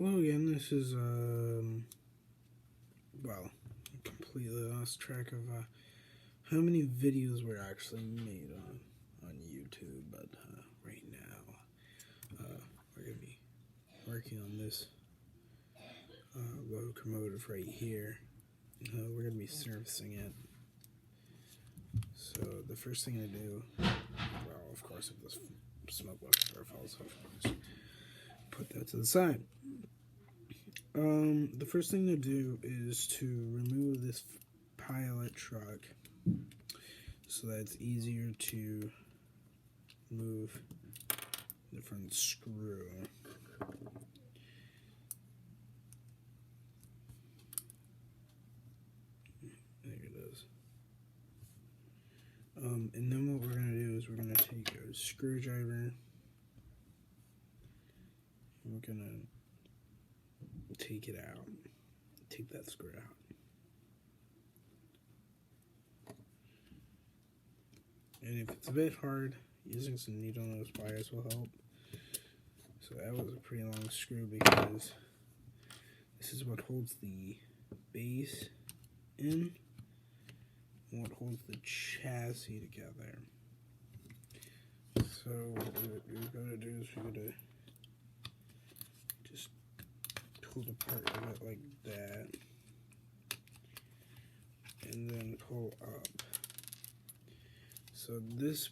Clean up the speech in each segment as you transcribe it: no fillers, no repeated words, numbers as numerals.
Hello again, this is, well, I completely lost track of, how many videos were actually made on YouTube, but, right now, we're gonna be working on this, locomotive right here. We're gonna be servicing it. So, the first thing I do, well, of course, if this smoke box ever falls off, I'll just put that to the side. The first thing to do is to remove this pilot truck so that it's easier to move the front screw. There it is. And then what we're going to do is we're going to take a screwdriver and we're going to take it out. Take that screw out. And if it's a bit hard, using some needle nose pliers will help. So that was a pretty long screw because this is what holds the base in and what holds the chassis together. So what we're going to do is we're going to just pull the part of it like that and then pull up. So this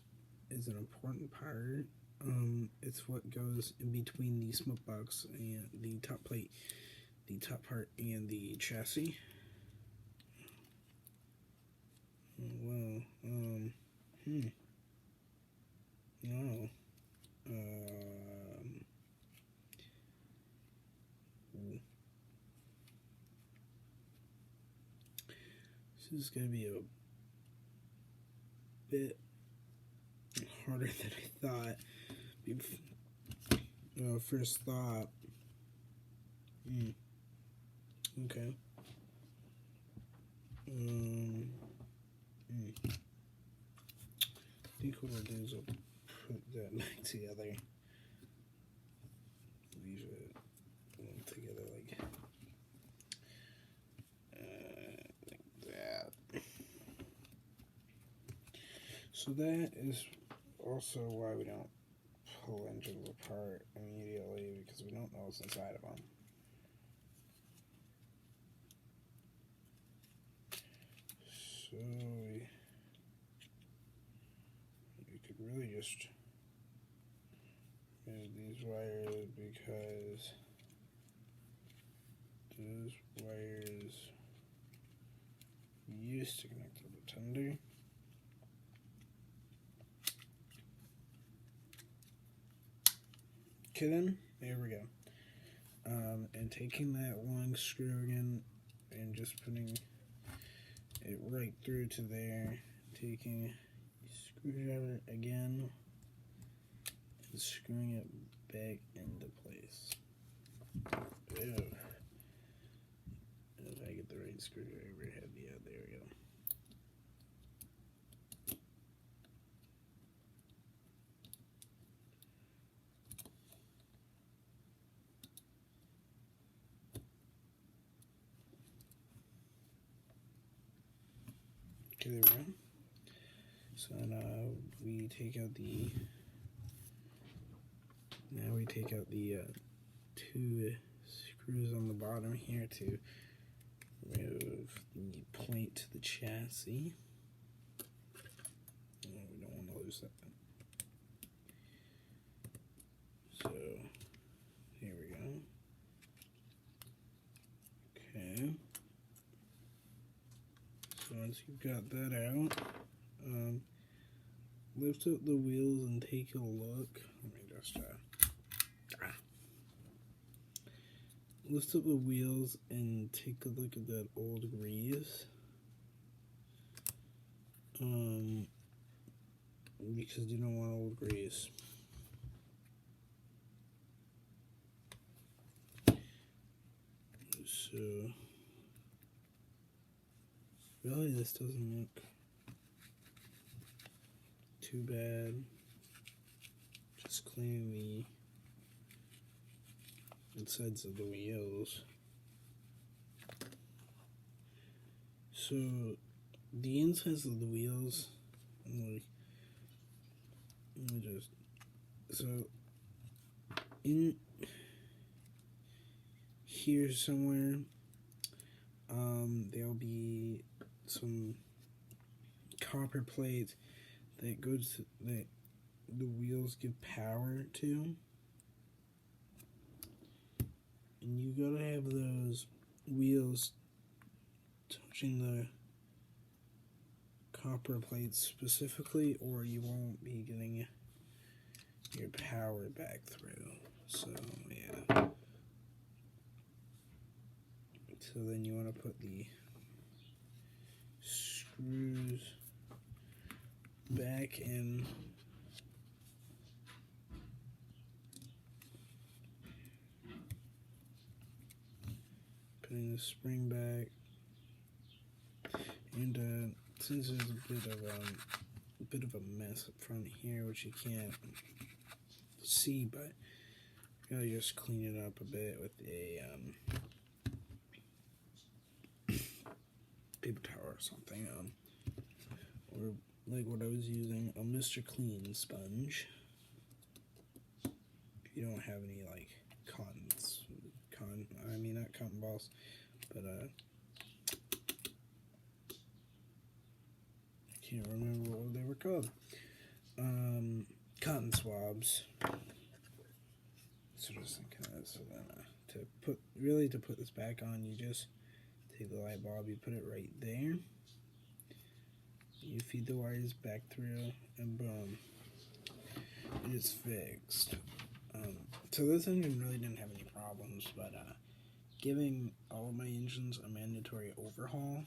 is an important part. It's what goes in between the smoke box and the top plate, the top part, and the chassis. Well, no. This is gonna be a bit harder than I thought. First thought. Okay. I think what I'll do is I'll put that back together. Leave it together like that. So that is also why we don't pull engines apart immediately, because we don't know what's inside of them. So we could really just use these wires because those wires used to connect to the tender. Okay then, there we go. And taking that long screw again and just putting it right through to there, taking the screwdriver again and screwing it back into place. Ew. If I get the right screwdriver head, yeah, there we go. Okay, there we go. So now we take out the two screws on the bottom here to remove the plate to the chassis. Oh, we don't want to lose that. So here we go. Okay. So once you've got that out, lift up the wheels and take a look. Let me just lift up the wheels and take a look at that old grease. Because you don't want old grease. So really this doesn't look too bad. Just cleaning insides of the wheels. So the insides of the wheels, let me just, so in here somewhere, there'll be some copper plates that goes to, that the wheels give power to, and you gotta have those wheels touching the copper plates specifically, or you won't be getting your power back through. So yeah. So then you want to put the screws back in. Putting the spring back. And since there's a bit of a mess up front here, which you can't see, but you gotta just clean it up a bit with a paper towel or something, or like what I was using, a Mr. Clean sponge. If you don't have any like not cotton balls, but I can't remember what they were called. Cotton swabs. So just thinking of that. So then to put this back on, you just take the light bulb, you put it right there, you feed the wires back through, and boom, it is fixed. So this engine really didn't have any problems, but giving all of my engines a mandatory overhaul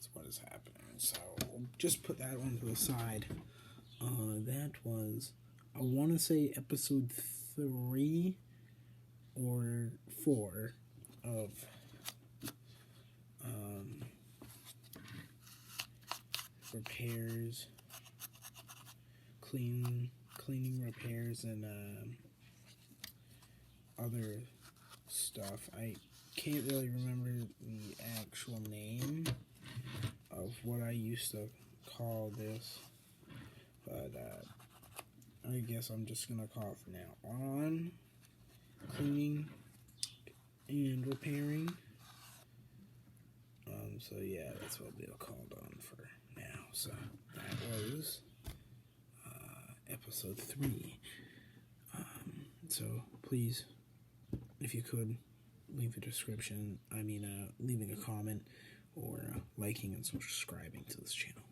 is what is happening. So we'll just put that one to the side. That was, I want to say, episode 3 or 4 of repairs, cleaning repairs, and other stuff. I can't really remember the actual name of what I used to call this, but I guess I'm just gonna call it from now on cleaning and repairing. So yeah, that's what we'll call it on for now. So that was episode 3. So please, if you could, leave a description. Leaving a comment or liking and subscribing to this channel.